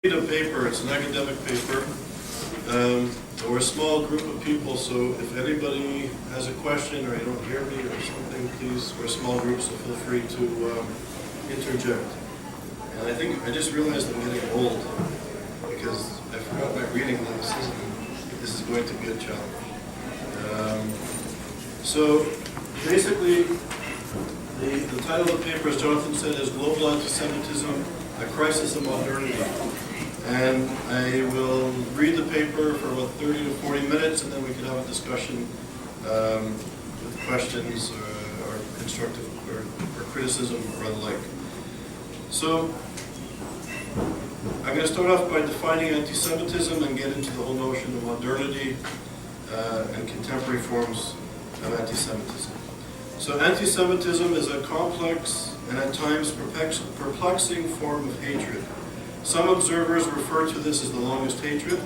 A paper, it's an academic paper. We're a small group of people, so if anybody has a question or you don't hear me or something, please, we're a small group, so feel free to interject. And I just realized I'm getting old because I forgot my reading list. This is going to be a challenge. So basically, the title of the paper, as Jonathan said, is Global Antisemitism, a Crisis of Modernity. And I will read the paper for about 30 to 40 minutes, and then we can have a discussion with questions or constructive or criticism or the like. So I'm going to start off by defining anti-Semitism and get into the whole notion of modernity and contemporary forms of anti-Semitism. So anti-Semitism is a complex and at times perplexing form of hatred. Some observers refer to this as the longest hatred.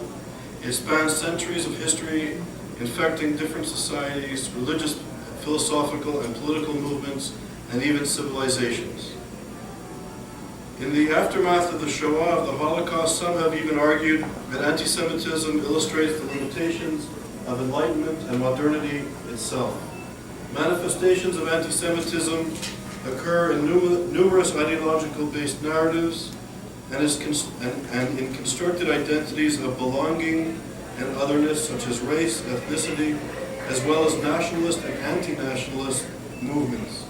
It spans centuries of history, infecting different societies, religious, philosophical, and political movements, and even civilizations. In the aftermath of the Shoah, of the Holocaust, some have even argued that anti-Semitism illustrates the limitations of Enlightenment and modernity itself. Manifestations of anti-Semitism occur in numerous ideological-based narratives, and in constructed identities of belonging and otherness, such as race, ethnicity, as well as nationalist and anti-nationalist movements.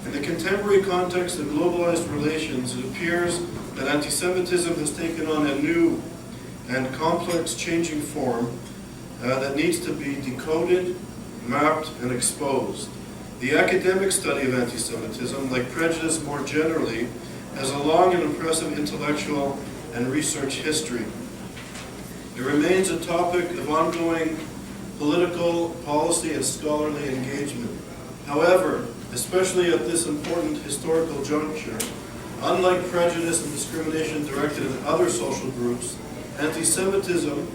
In the contemporary context of globalized relations, it appears that anti-Semitism has taken on a new and complex changing form that needs to be decoded, mapped, and exposed. The academic study of anti-Semitism, like prejudice more generally, has a long and impressive intellectual and research history. It remains a topic of ongoing political, policy, and scholarly engagement. However, especially at this important historical juncture, unlike prejudice and discrimination directed at other social groups, anti-Semitism,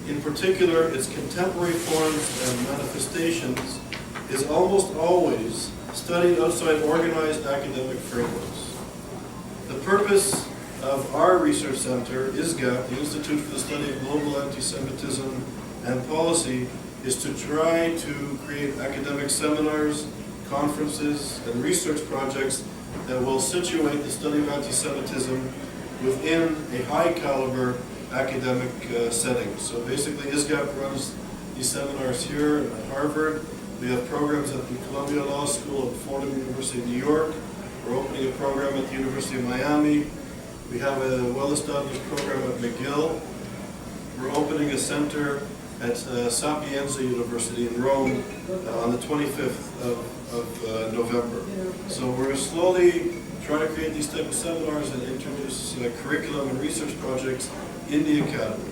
in particular its contemporary forms and manifestations, is almost always studied outside organized academic frameworks. The purpose of our research center, ISGAP, the Institute for the Study of Global Anti-Semitism and Policy, is to try to create academic seminars, conferences, and research projects that will situate the study of anti-Semitism within a high-caliber academic setting. So basically, ISGAP runs these seminars here at Harvard. We have programs at the Columbia Law School at Fordham University of New York. We're opening a program at the University of Miami. We have a well-established program at McGill. We're opening a center at Sapienza University in Rome on the 25th of November. So we're slowly trying to create these type of seminars and introduce curriculum and research projects in the academy.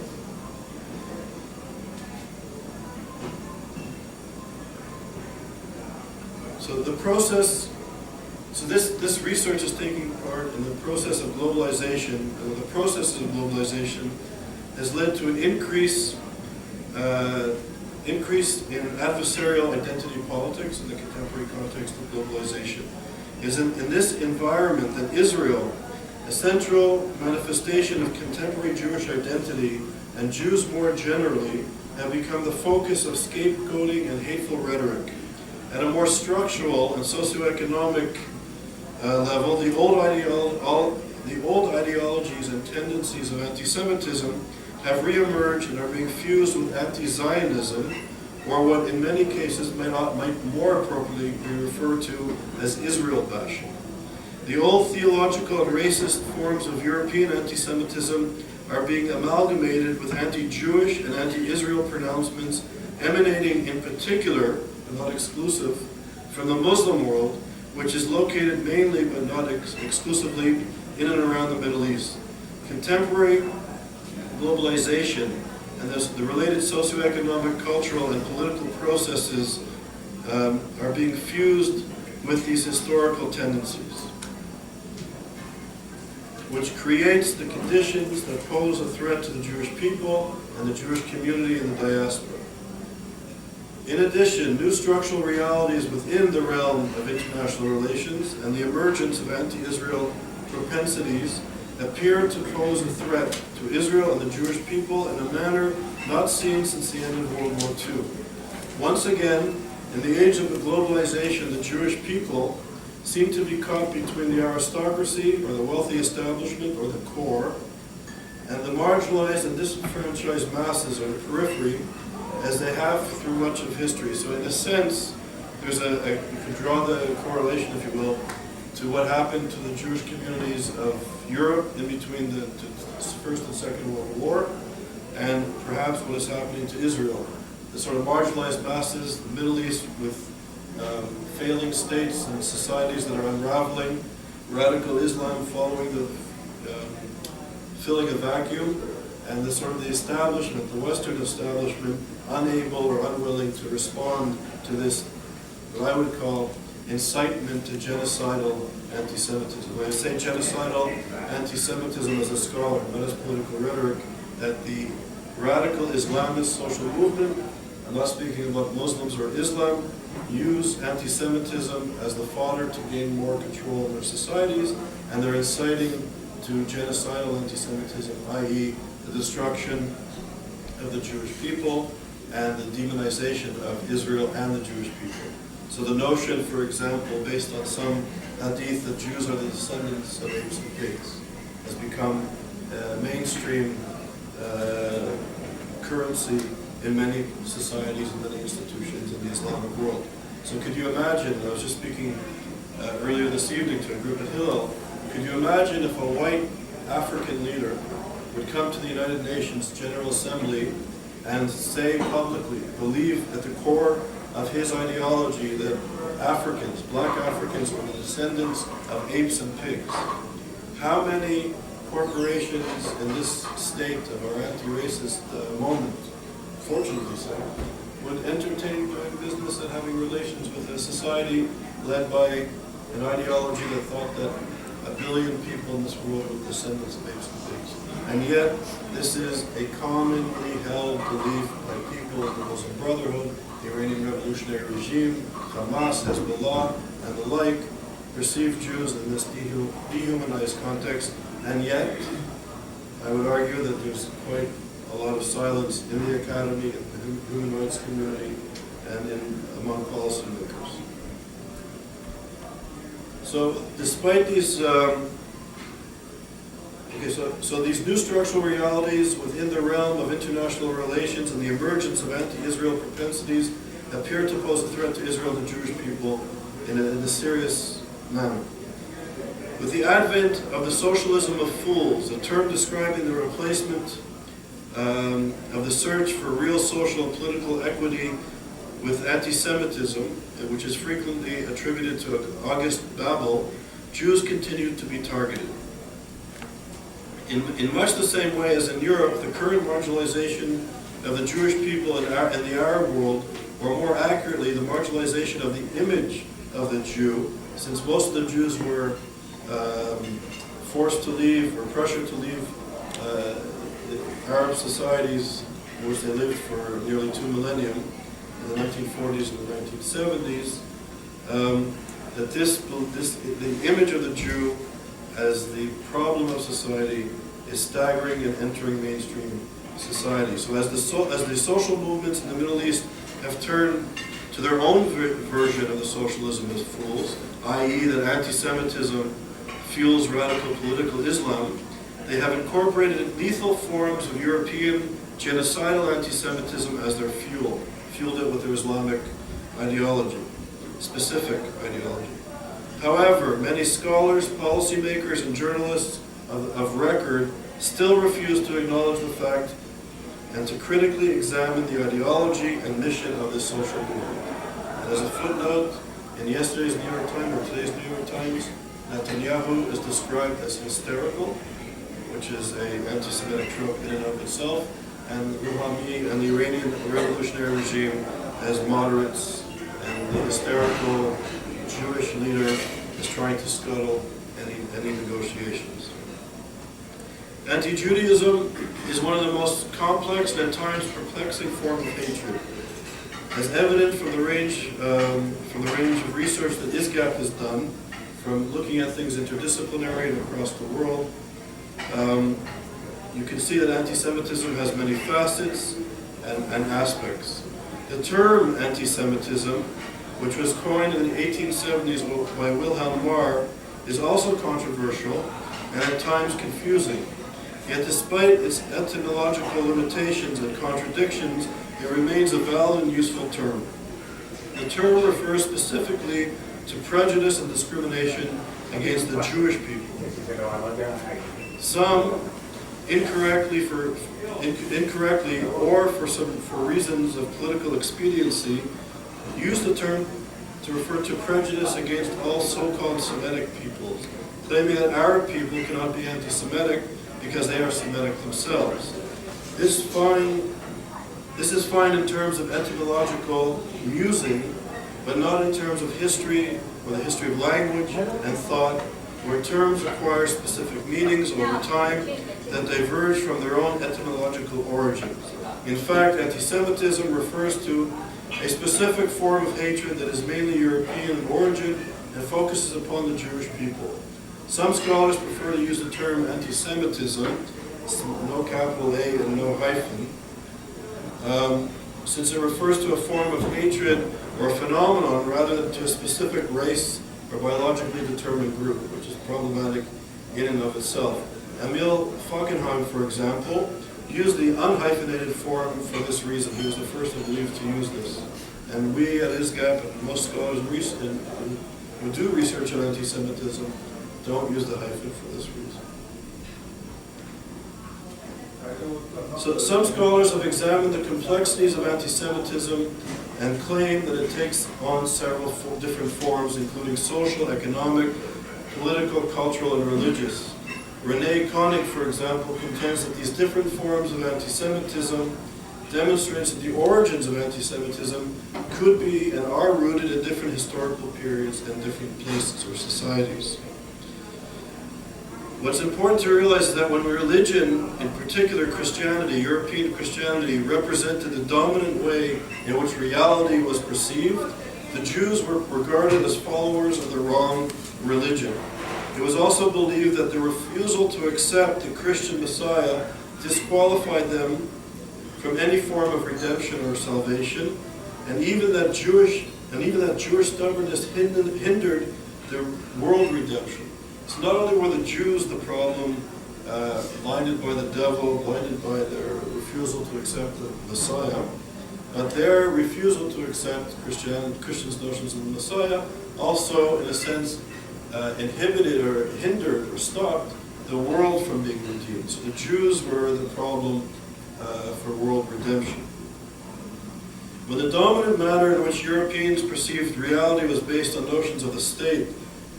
So the process, this research is taking part in the process of globalization, and the processes of globalization has led to an increase in adversarial identity politics in the contemporary context of globalization. It is in this environment that Israel, a central manifestation of contemporary Jewish identity, and Jews more generally, have become the focus of scapegoating and hateful rhetoric. At a more structural and socioeconomic level, the old ideologies and tendencies of anti-Semitism have reemerged and are being fused with anti-Zionism, or what in many cases might more appropriately be referred to as Israel bashing. The old theological and racist forms of European anti-Semitism are being amalgamated with anti-Jewish and anti-Israel pronouncements emanating in particular, but not exclusive, from the Muslim world, which is located mainly but not exclusively in and around the Middle East. Contemporary globalization and the related socioeconomic, cultural, and political processes are being fused with these historical tendencies, which creates the conditions that pose a threat to the Jewish people and the Jewish community in the diaspora. In addition, new structural realities within the realm of international relations and the emergence of anti-Israel propensities appear to pose a threat to Israel and the Jewish people in a manner not seen since the end of World War II. Once again, in the age of globalization, the Jewish people seem to be caught between the aristocracy, or the wealthy establishment, or the core, and the marginalized and disenfranchised masses, or the periphery, as they have through much of history. So in a sense, there's you could draw the correlation, if you will, to what happened to the Jewish communities of Europe in between the First and Second World War, and perhaps what is happening to Israel. The sort of marginalized masses, the Middle East with failing states and societies that are unraveling, radical Islam following the filling a vacuum, and the sort of the establishment, the Western establishment, unable or unwilling to respond to this, what I would call incitement to genocidal anti-Semitism. When I say genocidal anti-Semitism as a scholar, not as political rhetoric, that the radical Islamist social movement, I'm not speaking about Muslims or Islam, use anti-Semitism as the fodder to gain more control in their societies, and they're inciting to genocidal anti-Semitism, i.e. the destruction of the Jewish people and the demonization of Israel and the Jewish people. So the notion, for example, based on some hadith that Jews are the descendants of apes and pigs, has become mainstream currency in many societies and many institutions in the Islamic world. So could you imagine, I was just speaking earlier this evening to a group at Hillel, could you imagine if a white African leader would come to the United Nations General Assembly and say publicly, believe at the core of his ideology that Africans, black Africans, are the descendants of apes and pigs? How many corporations in this state of our anti-racist moment, fortunately so, would entertain doing business and having relations with a society led by an ideology that thought that 1 billion people in this world were descendants of apes and pigs? And yet, this is a commonly held belief by people in the Muslim Brotherhood, the Iranian Revolutionary Regime, Hamas, Hezbollah, and the like, perceive Jews in this dehumanized context. And yet, I would argue that there's quite a lot of silence in the academy, in the human rights community, and among policymakers. So, despite these, so these new structural realities within the realm of international relations and the emergence of anti-Israel propensities appear to pose a threat to Israel and the Jewish people in a serious manner. With the advent of the socialism of fools, a term describing the replacement of the search for real social and political equity with anti-Semitism, which is frequently attributed to August Babel, Jews continued to be targeted. In much the same way as in Europe, the current marginalization of the Jewish people in the Arab world, or more accurately, the marginalization of the image of the Jew, since most of the Jews were forced to leave or pressured to leave the Arab societies in which they lived for nearly 2 millennia, in the 1940s and the 1970s, that the image of the Jew as the problem of society is staggering and entering mainstream society. So as the social movements in the Middle East have turned to their own version of the socialism as fools, i.e. that anti-Semitism fuels radical political Islam, they have incorporated lethal forms of European genocidal anti-Semitism as their fueled it with their Islamic ideology, specific ideology. However, many scholars, policymakers, and journalists of record still refuse to acknowledge the fact and to critically examine the ideology and mission of this social movement. And as a footnote, in yesterday's New York Times, or today's New York Times, Netanyahu is described as hysterical, which is an anti-Semitic trope in and of itself, and Rouhani and the Iranian revolutionary regime as moderates, and the hysterical Jewish leader is trying to scuttle any negotiations. Anti-Judaism is one of the most complex and at times perplexing forms of hatred. As evident from the range of research that ISGAP has done, from looking at things interdisciplinary and across the world, You can see that anti-Semitism has many facets and aspects. The term anti-Semitism, which was coined in the 1870s by Wilhelm Marr, is also controversial and at times confusing. Yet despite its etymological limitations and contradictions, it remains a valid and useful term. The term refers specifically to prejudice and discrimination against the Jewish people. Some, incorrectly or for reasons of political expediency, use the term to refer to prejudice against all so-called Semitic peoples, claiming that Arab people cannot be anti-Semitic because they are Semitic themselves. This is fine in terms of etymological musing, but not in terms of history or the history of language and thought, where terms acquire specific meanings over time that diverge from their own etymological origins. In fact, anti-Semitism refers to a specific form of hatred that is mainly European in origin and focuses upon the Jewish people. Some scholars prefer to use the term anti-Semitism, no capital A and no hyphen, since it refers to a form of hatred or phenomenon rather than to a specific race or biologically determined group, which is problematic in and of itself. Emil Falkenhayn, for example, used the unhyphenated form for this reason. He was the first, I believe, to use this. And we at ISGAP, and most scholars who do research on anti-Semitism, don't use the hyphen for this reason. So some scholars have examined the complexities of anti-Semitism and claim that it takes on several different forms, including social, economic, political, cultural, and religious. René Konig, for example, contends that these different forms of anti-Semitism demonstrates that the origins of anti-Semitism could be and are rooted in different historical periods and different places or societies. What's important to realize is that when religion, in particular Christianity, European Christianity, represented the dominant way in which reality was perceived, the Jews were regarded as followers of the wrong religion. It was also believed that the refusal to accept the Christian Messiah disqualified them from any form of redemption or salvation, and even that Jewish stubbornness hindered the world redemption. So not only were the Jews the problem, blinded by the devil, blinded by their refusal to accept the Messiah, but their refusal to accept Christians' notions of the Messiah also, in a sense, inhibited or hindered or stopped the world from being redeemed. So the Jews were the problem for world redemption. When the dominant manner in which Europeans perceived reality was based on notions of the state,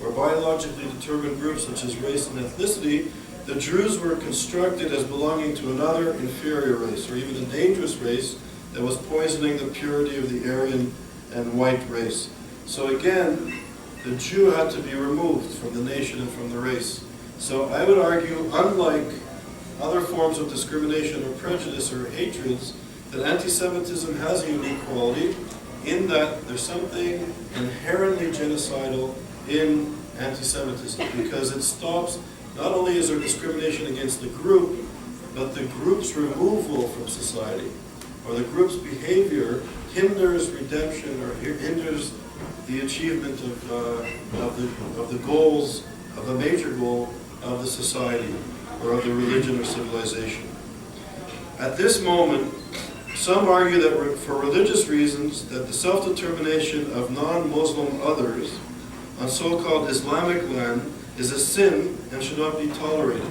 or biologically determined groups such as race and ethnicity, the Jews were constructed as belonging to another inferior race, or even a dangerous race that was poisoning the purity of the Aryan and white race. So again, the Jew had to be removed from the nation and from the race. So I would argue, unlike other forms of discrimination or prejudice or hatreds, that anti-Semitism has a unique quality in that there's something inherently genocidal in anti-Semitism, because it stops, not only is there discrimination against the group, but the group's removal from society, or the group's behavior hinders redemption or hinders the achievement of the goals, of the major goal of the society, or of the religion or civilization. At this moment, some argue that for religious reasons, that the self-determination of non-Muslim others on so-called Islamic land is a sin and should not be tolerated.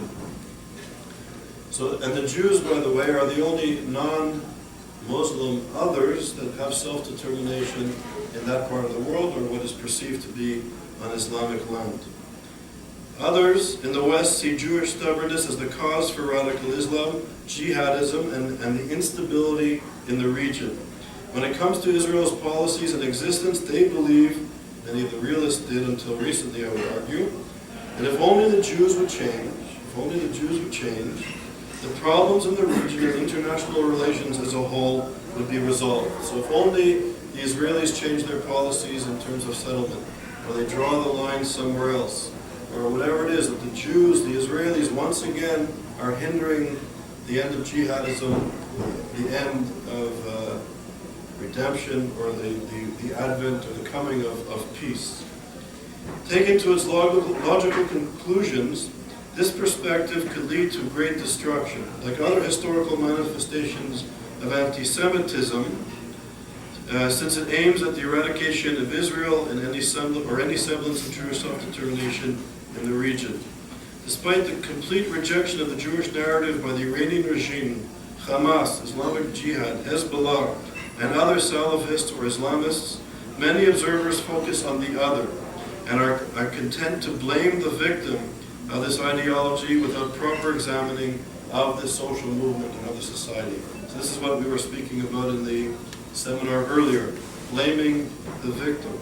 So, and the Jews, by the way, are the only non-Muslim others that have self-determination in that part of the world, or what is perceived to be on Islamic land. Others in the West see Jewish stubbornness as the cause for radical Islam, jihadism, and the instability in the region. When it comes to Israel's policies and existence, they believe, many of the realists did until recently, I would argue, and if only the Jews would change, the problems in the region and international relations as a whole would be resolved. So if only the Israelis change their policies in terms of settlement, or they draw the line somewhere else, or whatever it is, that the Jews, the Israelis, once again are hindering the end of jihadism, the end of redemption, or the advent or the coming of peace. Taken to its logical conclusions, this perspective could lead to great destruction. Like other historical manifestations of anti-Semitism, since it aims at the eradication of Israel and any semblance of Jewish self-determination in the region. Despite the complete rejection of the Jewish narrative by the Iranian regime, Hamas, Islamic Jihad, Hezbollah, and other Salafists or Islamists, many observers focus on the other and are content to blame the victim of this ideology without proper examining of the social movement and of the society. So this is what we were speaking about in the seminar earlier, blaming the victim.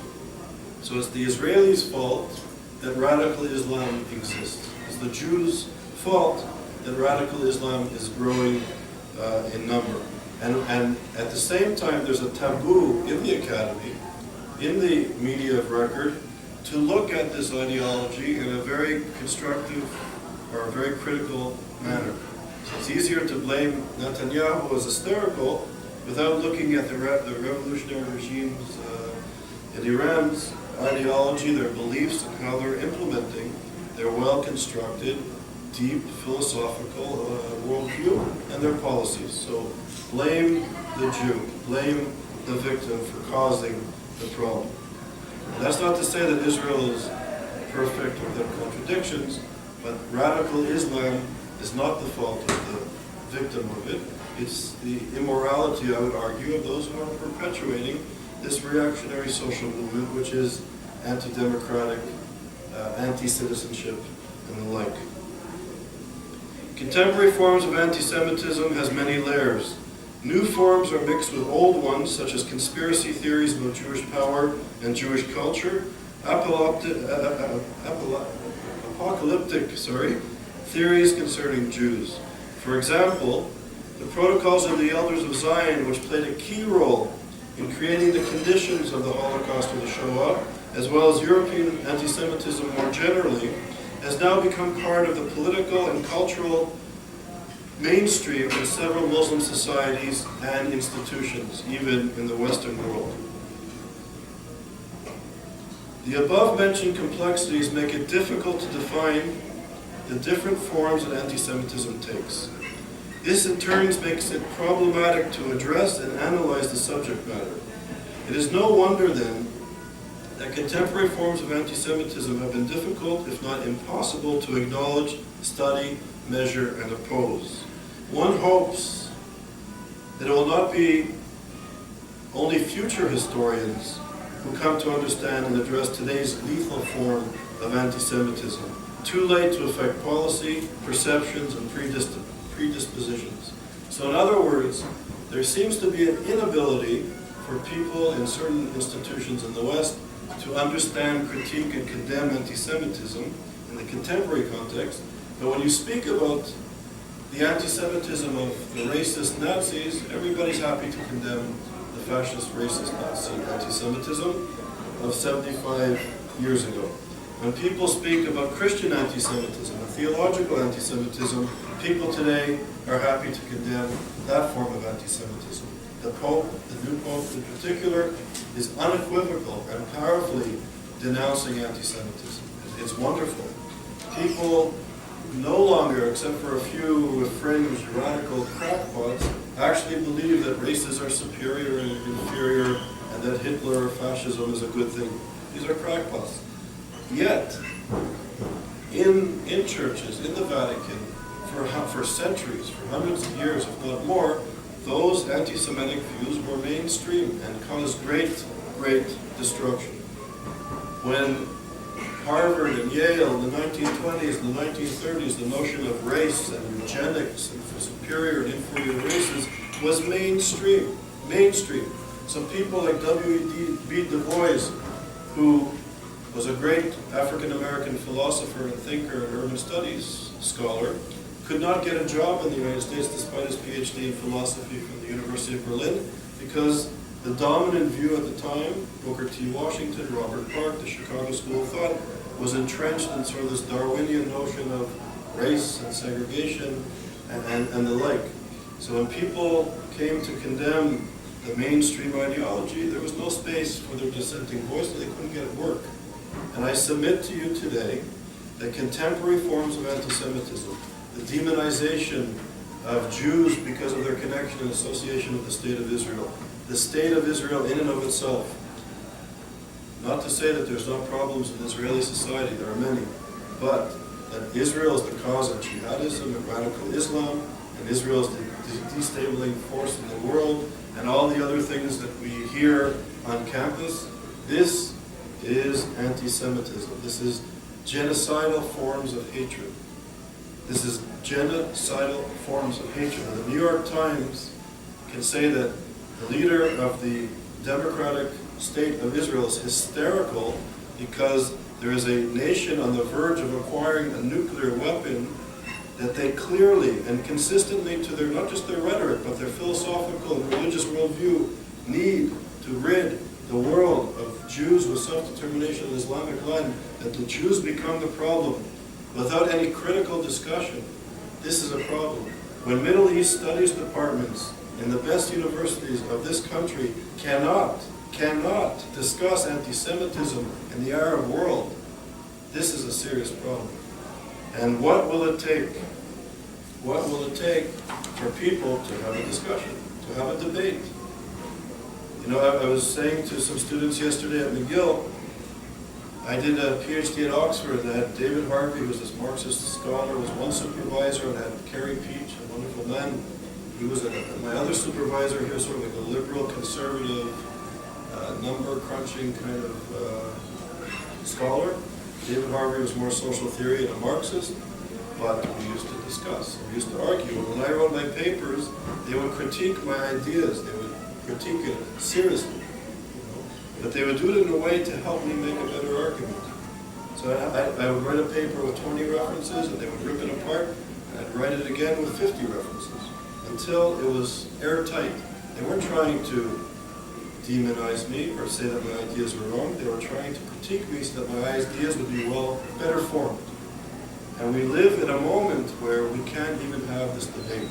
So it's the Israelis' fault that radical Islam exists. It's the Jews' fault that radical Islam is growing in number. And at the same time, there's a taboo in the academy, in the media of record, to look at this ideology in a very constructive or a very critical manner. So it's easier to blame Netanyahu as hysterical without looking at the revolutionary regimes in Iran's ideology, their beliefs, and how they're implementing their well-constructed, deep philosophical worldview and their policies. So blame the Jew, blame the victim for causing the problem. And that's not to say that Israel is perfect or without contradictions, but radical Islam is not the fault of the victim of it. It's the immorality, I would argue, of those who are perpetuating this reactionary social movement, which is anti-democratic, anti-citizenship, and the like. Contemporary forms of anti-Semitism has many layers. New forms are mixed with old ones, such as conspiracy theories about Jewish power and Jewish culture, apocalyptic theories concerning Jews. For example, the Protocols of the Elders of Zion, which played a key role in creating the conditions of the Holocaust or the Shoah, as well as European anti-Semitism more generally, has now become part of the political and cultural mainstream in several Muslim societies and institutions, even in the Western world. The above-mentioned complexities make it difficult to define the different forms that anti-Semitism takes. This in turn makes it problematic to address and analyze the subject matter. It is no wonder then that contemporary forms of anti-Semitism have been difficult, if not impossible, to acknowledge, study, measure, and oppose. One hopes that it will not be only future historians who come to understand and address today's lethal form of anti-Semitism, too late to affect policy, perceptions, and predispositions. So in other words, there seems to be an inability for people in certain institutions in the West to understand, critique, and condemn anti-Semitism in the contemporary context. But when you speak about the anti-Semitism of the racist Nazis, everybody's happy to condemn the fascist, racist Nazi anti-Semitism of 75 years ago. When people speak about Christian anti-Semitism and theological anti-Semitism, people today are happy to condemn that form of anti-Semitism. The Pope, the new Pope in particular, is unequivocal and powerfully denouncing anti-Semitism. It's wonderful. People no longer, except for a few fringe radical crackpots, actually believe that races are superior and inferior and that Hitler or fascism is a good thing. These are crackpots. Yet, in churches, in the Vatican, for centuries, for hundreds of years, if not more, those anti-Semitic views were mainstream and caused great, great destruction. When Harvard and Yale in the 1920s and the 1930s, the notion of race and eugenics and for superior and inferior races was mainstream. So people like W.E.B. Du Bois, who was a great African-American philosopher and thinker and urban studies scholar, could not get a job in the United States despite his PhD in philosophy from the University of Berlin because the dominant view at the time, Booker T. Washington, Robert Park, the Chicago School of Thought, was entrenched in sort of this Darwinian notion of race and segregation and the like. So when people came to condemn the mainstream ideology, there was no space for their dissenting voice, and they couldn't get it work. And I submit to you today that contemporary forms of anti-Semitism, the demonization of Jews because of their connection and association with the State of Israel, the State of Israel in and of itself, not to say that there's no problems in Israeli society, there are many, but that Israel is the cause of jihadism and radical Islam, and Israel is the destabilizing force in the world, and all the other things that we hear on campus. This is anti-Semitism. This is genocidal forms of hatred. This is genocidal forms of hatred. And the New York Times can say that the leader of the Democratic State of Israel is hysterical because there is a nation on the verge of acquiring a nuclear weapon that they clearly and consistently to their, not just their rhetoric, but their philosophical and religious worldview, need to rid the world of Jews with self-determination in Islamic land, that the Jews become the problem without any critical discussion. This is a problem. When Middle East studies departments in the best universities of this country cannot discuss anti-Semitism in the Arab world, this is a serious problem. And what will it take? What will it take for people to have a discussion, to have a debate? You know, I was saying to some students yesterday at McGill, I did a PhD at Oxford that had David Harvey, who was this Marxist scholar, was one supervisor, and had Kerry Peach, a wonderful man. He was my other supervisor. He was sort of like a liberal, conservative, number crunching kind of scholar. David Harvey was more social theory and a Marxist, but we used to discuss, we used to argue. When I wrote my papers, they would critique my ideas, they would critique it seriously, you know? But they would do it in a way to help me make a better argument. So I would write a paper with 20 references, and they would rip it apart, and I'd write it again with 50 references, until it was airtight. They weren't trying to demonize me or say that my ideas were wrong. They were trying to critique me so that my ideas would be better formed. And we live in a moment where we can't even have this debate.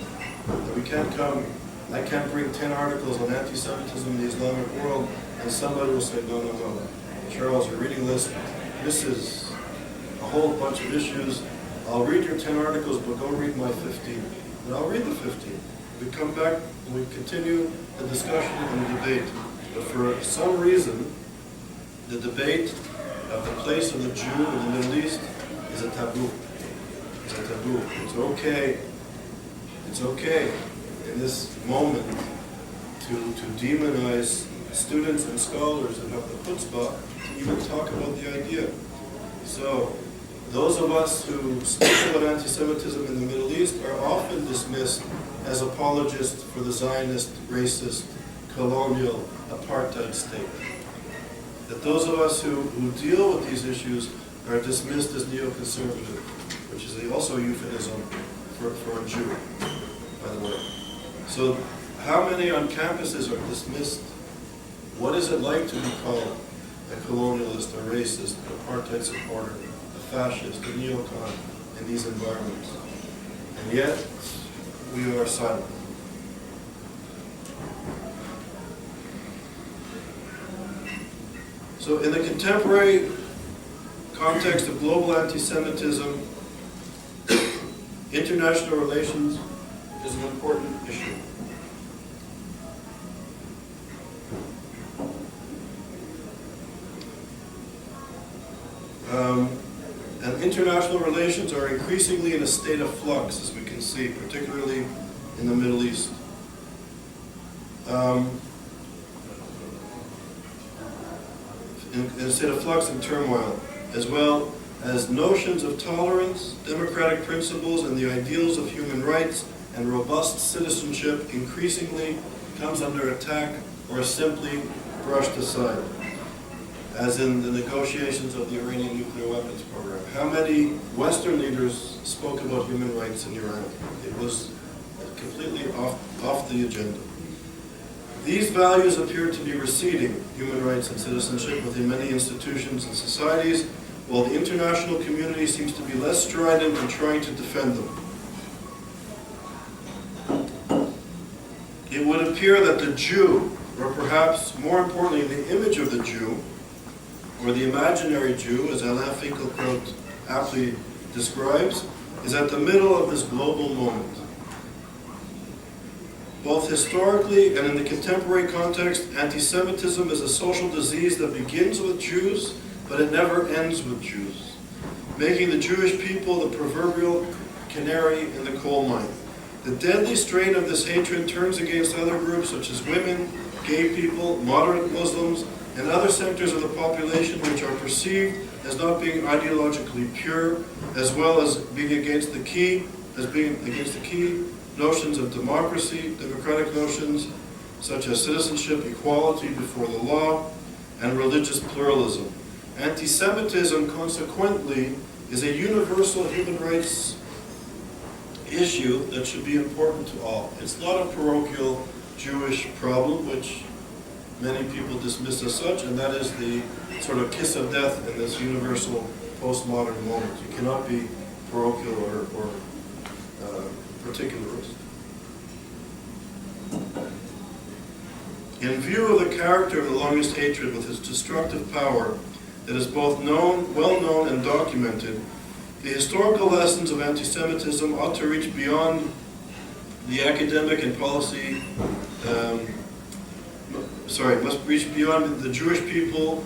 That we can't come, I can't bring 10 articles on anti-Semitism in the Islamic world, and somebody will say, no, Charles, your reading list, this is a whole bunch of issues. I'll read your 10 articles, but don't read my 15. And I'll read the 15. We come back and we continue the discussion and the debate. But for some reason, the debate of the place of the Jew in the Middle East is a taboo. It's a taboo. It's okay in this moment to demonize students and scholars and have the chutzpah to even talk about the idea. So those of us who speak about anti-Semitism in the Middle East are often dismissed as apologists for the Zionist, racist, colonial, apartheid state. That those of us who deal with these issues are dismissed as neoconservative, which is also a euphemism for a Jew, by the way. So how many on campuses are dismissed? What is it like to be called a colonialist, a racist, an apartheid supporter, a fascist, a neocon in these environments? And yet, we are silent. So in the contemporary context of global anti-Semitism, international relations is an important issue. And international relations are increasingly in a state of flux, as we can see, particularly in the Middle East. In a state of flux and turmoil, as well as notions of tolerance, democratic principles, and the ideals of human rights and robust citizenship increasingly comes under attack or simply brushed aside, as in the negotiations of the Iranian nuclear weapons program. How many Western leaders spoke about human rights in Iran? It was completely off the agenda. These values appear to be receding, human rights and citizenship, within many institutions and societies, while the international community seems to be less strident in trying to defend them. It would appear that the Jew, or perhaps more importantly the image of the Jew, or the imaginary Jew, as Alain Finkielkraut aptly describes, is at the middle of this global moment. Both historically and in the contemporary context, anti-Semitism is a social disease that begins with Jews, but it never ends with Jews, making the Jewish people the proverbial canary in the coal mine. The deadly strain of this hatred turns against other groups such as women, gay people, moderate Muslims, and other sectors of the population which are perceived as not being ideologically pure, as well as being against the key notions of democracy, democratic notions such as citizenship, equality before the law, and religious pluralism. Anti-Semitism, consequently, is a universal human rights issue that should be important to all. It's not a parochial Jewish problem, which many people dismiss as such, and that is the sort of kiss of death in this universal postmodern moment. You cannot be parochial or particularist. In view of the character of the longest hatred with its destructive power that is both well known and documented, the historical lessons of anti-Semitism ought to reach beyond the academic and policy, must reach beyond the Jewish people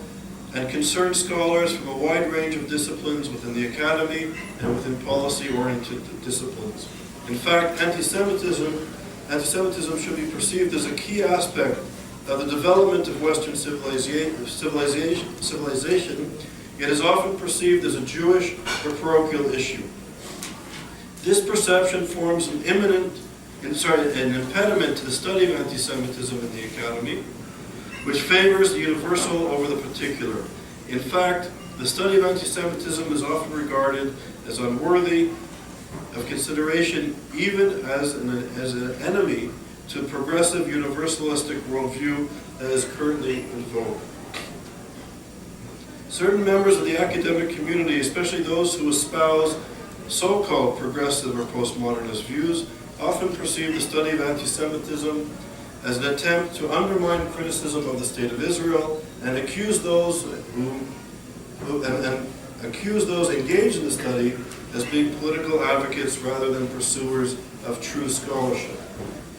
and concern scholars from a wide range of disciplines within the academy and within policy-oriented disciplines. In fact, anti-Semitism should be perceived as a key aspect of the development of Western civilization. It is often perceived as a Jewish or parochial issue. This perception forms an impediment to the study of anti-Semitism in the academy, which favors the universal over the particular. In fact, the study of anti-Semitism is often regarded as unworthy of consideration, even as an enemy to the progressive universalistic worldview that is currently in vogue. Certain members of the academic community, especially those who espouse so-called progressive or postmodernist views, often perceive the study of anti-Semitism as an attempt to undermine criticism of the State of Israel and accuse those engaged in the study as being political advocates rather than pursuers of true scholarship.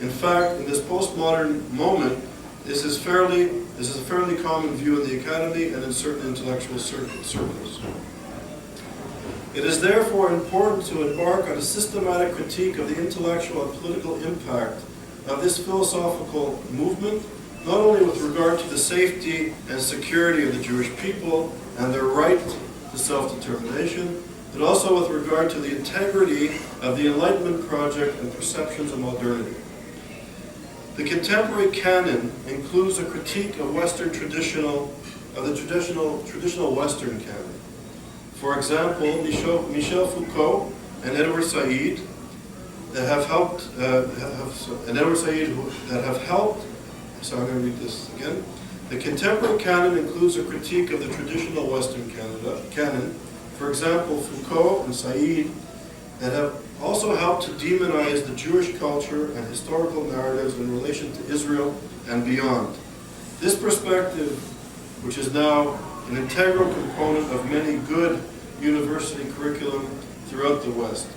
In fact, in this postmodern moment, this is a fairly common view in the academy and in certain intellectual circles. It is therefore important to embark on a systematic critique of the intellectual and political impact of this philosophical movement, not only with regard to the safety and security of the Jewish people and their right to self-determination, but also with regard to the integrity of the Enlightenment project and perceptions of modernity. The contemporary canon includes a critique of the traditional Western canon. For example, Michel Foucault and Edward Said that have helped. So I'm going to read this again. The contemporary canon includes a critique of the traditional Western canon. For example, Foucault and Said that have also helped to demonize the Jewish culture and historical narratives in relation to Israel and beyond. This perspective, which is now an integral component of many good university curriculum throughout the West.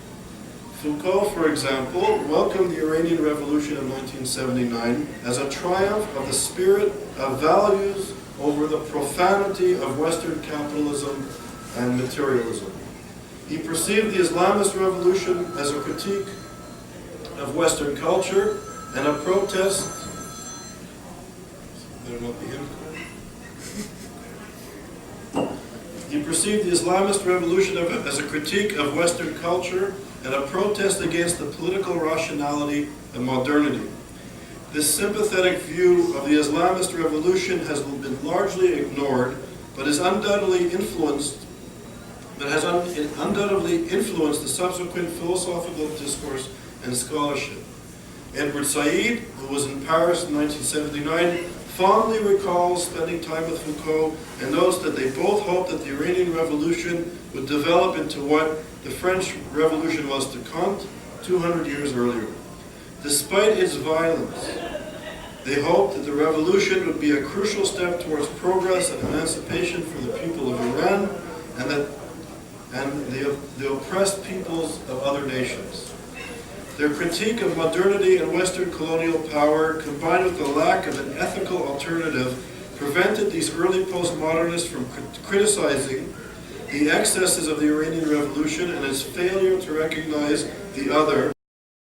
Foucault, for example, welcomed the Iranian Revolution of 1979 as a triumph of the spirit of values over the profanity of Western capitalism and materialism. He perceived the Islamist revolution as a critique of Western culture and a protest. He perceived the Islamist revolution as a critique of Western culture and a protest against the political rationality of modernity. This sympathetic view of the Islamist revolution has been largely ignored, but has undoubtedly influenced the subsequent philosophical discourse and scholarship. Edward Said, who was in Paris in 1979, fondly recalls spending time with Foucault and notes that they both hoped that the Iranian Revolution would develop into what the French Revolution was to Kant 200 years earlier. Despite its violence, they hoped that the revolution would be a crucial step towards progress and emancipation for the people of Iran and the oppressed peoples of other nations. Their critique of modernity and Western colonial power, combined with the lack of an ethical alternative, prevented these early postmodernists from criticizing the excesses of the Iranian Revolution and its failure to recognize the other